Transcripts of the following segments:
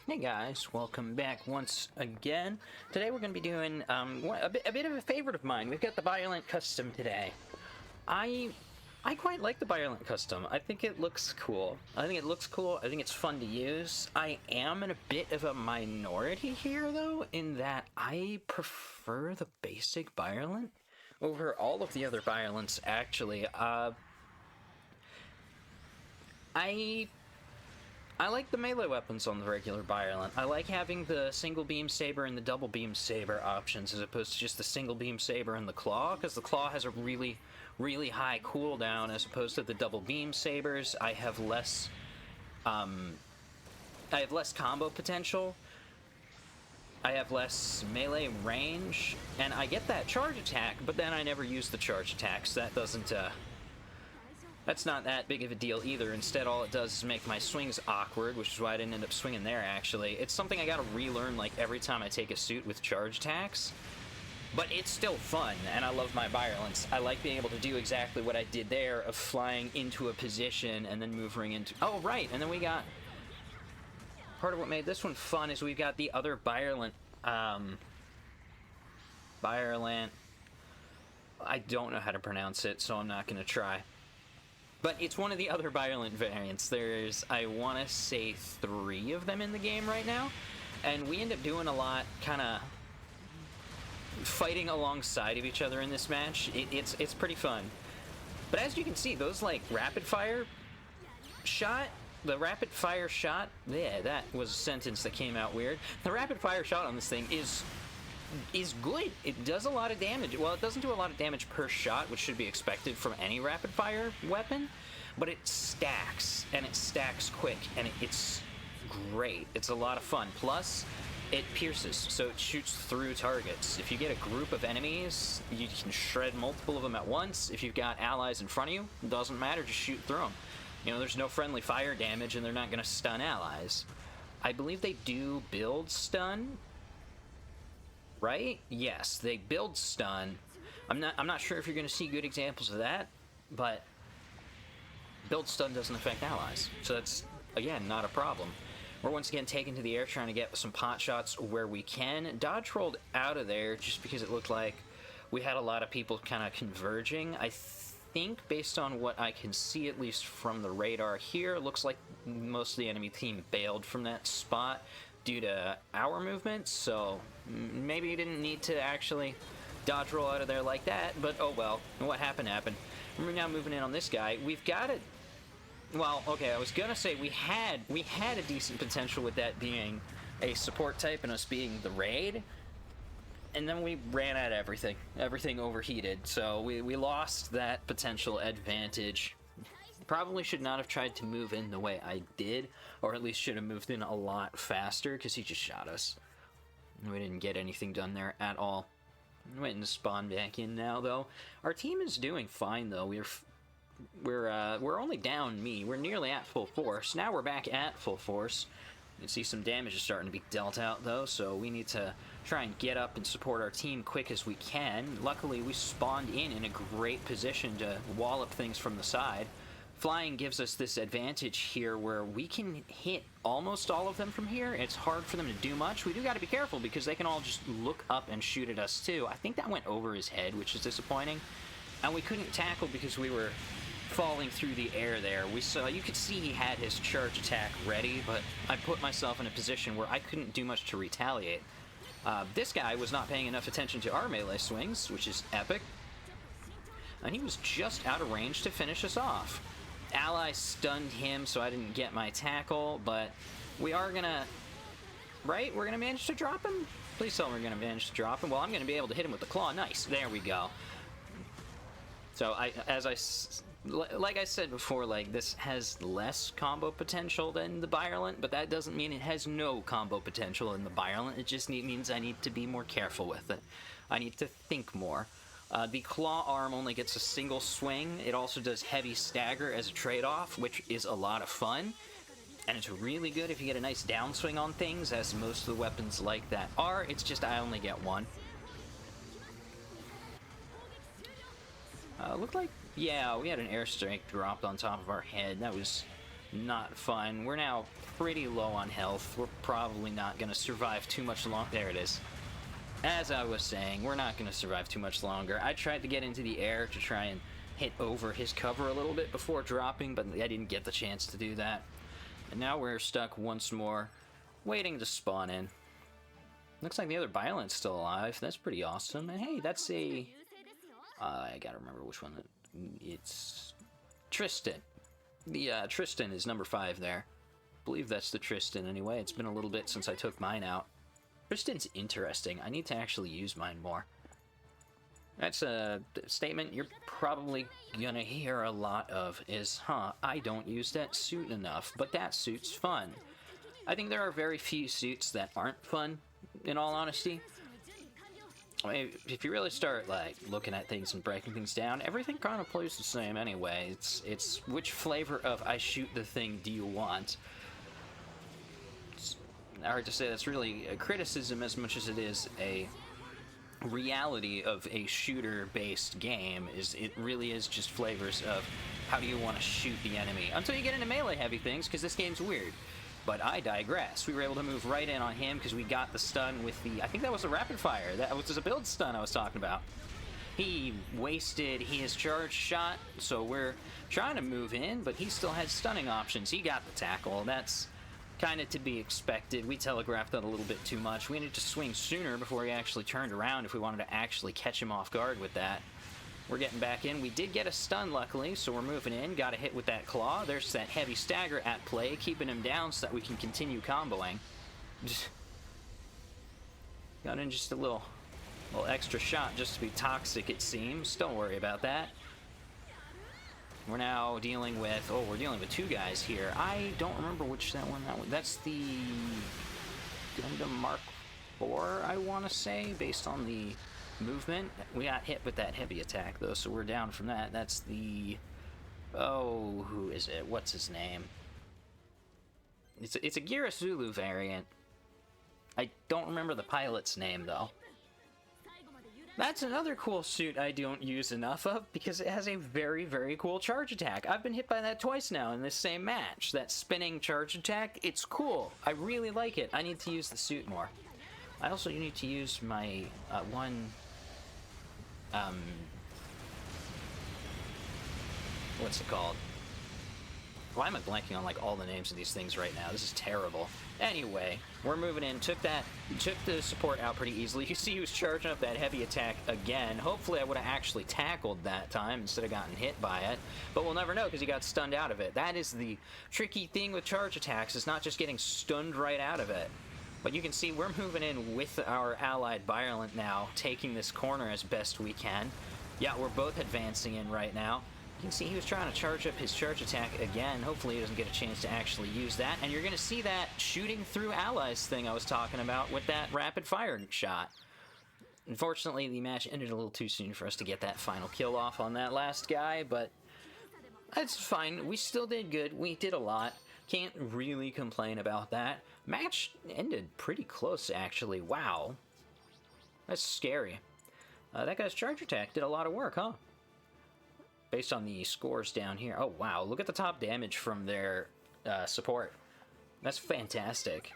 Hey guys, welcome back once again. Today we're going to be doing a bit of a favorite of mine. We've got the Byarlant custom today. I quite like the Byarlant custom. I think it looks cool. I think it's fun to use. I am in a bit of a minority here though, in that I prefer the basic Byarlant over all of the other Byarlants actually. I like the melee weapons on the regular Byarlant. I like having the single beam saber and the double beam saber options as opposed to just the single beam saber and the claw, because the claw has a really high cooldown as opposed to the double beam sabers. I have less combo potential. I have less melee range, and I get that charge attack, but then I never use the charge attacks. That doesn't That's not that big of a deal either. Instead, all it does is make my swings awkward, which is why I didn't end up swinging there, actually. It's something I gotta relearn, like, every time I take a suit with charge attacks. But it's still fun, and I love my Byarlants. I like being able to do exactly what I did there, of flying into a position and then moving into... Oh, right, and then we got... Part of what made this one fun is we've got the other Byarlant, Byarlant... I don't know how to pronounce it, so I'm not gonna try. But it's one of the other Byarlant variants. There's, I want to say, 3 of them in the game right now. And we end up doing a lot, kind of fighting alongside of each other in this match. It's pretty fun. But as you can see, those, like, rapid fire shot... The rapid fire shot... Yeah, that was a sentence that came out weird. The rapid fire shot on this thing is good. It does a lot of damage. Well, it doesn't do a lot of damage per shot, which should be expected from any rapid fire weapon, but it stacks, and it stacks quick, and it's great. It's a lot of fun. Plus, it pierces, so it shoots through targets. If you get a group of enemies, you can shred multiple of them at once. If you've got allies in front of you, it doesn't matter, just shoot through them. You know, there's no friendly fire damage, and they're not going to stun allies. I believe they do build stun, right? Yes, they build stun. I'm not sure if you're going to see good examples of that, but build stun doesn't affect allies, so that's, again, not a problem. We're once again taken to the air trying to get some pot shots where we can. Dodge rolled out of there just because it looked like we had a lot of people kind of converging. I think, based on what I can see, at least from the radar here, it looks like most of the enemy team bailed from that spot due to our movement, so maybe you didn't need to actually dodge roll out of there like that, but oh well, what happened happened. We're now moving in on this guy. We've got it. Well, okay, I was gonna say we had a decent potential with that being a support type and us being the raid, and then we ran out of everything. Everything overheated, so we lost that potential advantage. Probably should not have tried to move in the way I did, or at least should have moved in a lot faster, because he just shot us. We didn't get anything done there at all. I'm waiting to spawn back in now, though. Our team is doing fine, though. We're only down me. We're nearly at full force. Now we're back at full force. You can see some damage is starting to be dealt out, though, so we need to try and get up and support our team quick as we can. Luckily, we spawned in a great position to wallop things from the side. Flying gives us this advantage here where we can hit almost all of them from here. It's hard for them to do much. We do got to be careful because they can all just look up and shoot at us too. I think that went over his head, which is disappointing. And we couldn't tackle because we were falling through the air there. You could see he had his charge attack ready, but I put myself in a position where I couldn't do much to retaliate. This guy was not paying enough attention to our melee swings, which is epic. And he was just out of range to finish us off. Ally stunned him, so I didn't get my tackle, but we are gonna... Right? We're gonna manage to drop him? Please tell me we're gonna manage to drop him. Well, I'm gonna be able to hit him with the claw. Nice. There we go. So, like I said before, like, this has less combo potential than the Byarlant, but that doesn't mean it has no combo potential in the Byarlant. It just means I need to be more careful with it. I need to think more. The claw arm only gets a single swing. It also does heavy stagger as a trade-off, which is a lot of fun. And it's really good if you get a nice downswing on things, as most of the weapons like that are. It's just I only get one. Looked like, yeah, we had an airstrike dropped on top of our head. That was not fun. We're now pretty low on health. We're probably not going to survive too much long. There it is. As I was saying, we're not going to survive too much longer. I tried to get into the air to try and hit over his cover a little bit before dropping, but I didn't get the chance to do that. And now we're stuck once more, waiting to spawn in. Looks like the other Byarlant's still alive. That's pretty awesome. And hey, that's a... I gotta remember which one. It's Tristan. The Tristan is number 5 there. I believe that's the Tristan anyway. It's been a little bit since I took mine out. Tristan's interesting. I need to actually use mine more. That's a statement you're probably gonna hear a lot of is, I don't use that suit enough, but that suit's fun. I think there are very few suits that aren't fun, in all honesty. I mean, if you really start, like, looking at things and breaking things down, everything kind of plays the same anyway. It's which flavor of I shoot the thing do you want? It's hard to say. That's really a criticism as much as it is a reality of a shooter-based game. It really is just flavors of how do you want to shoot the enemy. Until you get into melee-heavy things, because this game's weird. But I digress. We were able to move right in on him because we got the stun with the... I think that was a rapid fire. That was a build stun I was talking about. He wasted his charge shot, so we're trying to move in, but he still has stunning options. He got the tackle. That's kind of to be expected. We telegraphed that a little bit too much. We needed to swing sooner before he actually turned around if we wanted to actually catch him off guard with that. We're getting back in. We did get a stun, luckily, so we're moving in. Got a hit with that claw. There's that heavy stagger at play, keeping him down so that we can continue comboing. Got in just a little extra shot just to be toxic, it seems. Don't worry about that. We're now dealing with... Oh, we're dealing with 2 guys here. I don't remember which that one... That's the Gundam Mark IV, I want to say, based on the movement. We got hit with that heavy attack, though, so we're down from that. That's the... Oh, who is it? What's his name? It's a Gira Zulu variant. I don't remember the pilot's name, though. That's another cool suit I don't use enough of, because it has a very, very cool charge attack. I've been hit by that twice now in this same match. That spinning charge attack, it's cool. I really like it. I need to use the suit more. I also need to use my what's it called? Why am I blanking on like all the names of these things right now? This is terrible. Anyway, we're moving in. Took the support out pretty easily. You see he was charging up that heavy attack again. Hopefully I would have actually tackled that time instead of gotten hit by it. But we'll never know because he got stunned out of it. That is the tricky thing with charge attacks. It's not just getting stunned right out of it. But you can see we're moving in with our allied Byarlant now, taking this corner as best we can. Yeah, we're both advancing in right now. You can see he was trying to charge up his charge attack again. Hopefully he doesn't get a chance to actually use that. And you're going to see that shooting through allies thing I was talking about with that rapid fire shot. Unfortunately, the match ended a little too soon for us to get that final kill off on that last guy, but that's fine. We still did good. We did a lot. Can't really complain about that. Match ended pretty close, actually. Wow. That's scary. That guy's charge attack did a lot of work, huh? Based on the scores down here. Oh, wow. Look at the top damage from their support. That's fantastic.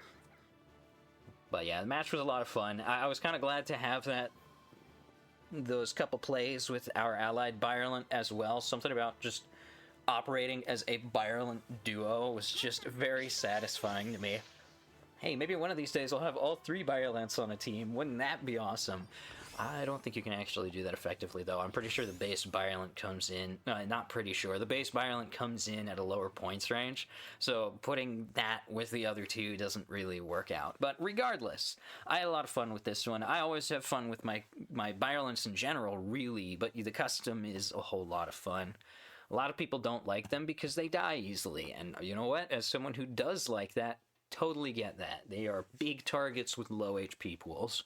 But yeah, the match was a lot of fun. I was kind of glad to have those couple plays with our allied Byarlant as well. Something about just operating as a Byarlant duo was just very satisfying to me. Hey, maybe one of these days I'll have all 3 Byarlants on a team. Wouldn't that be awesome? I don't think you can actually do that effectively, though. I'm pretty sure the base Byarlant comes in... not pretty sure. The base Byarlant comes in at a lower points range, so putting that with the other 2 doesn't really work out. But regardless, I had a lot of fun with this one. I always have fun with my Byarlants in general, really, but the custom is a whole lot of fun. A lot of people don't like them because they die easily, and you know what? As someone who does like that, totally get that. They are big targets with low HP pools.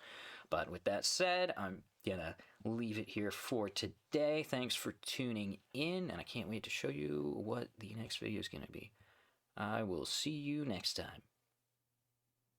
But with that said, I'm gonna leave it here for today. Thanks for tuning in, and I can't wait to show you what the next video is gonna be. I will see you next time.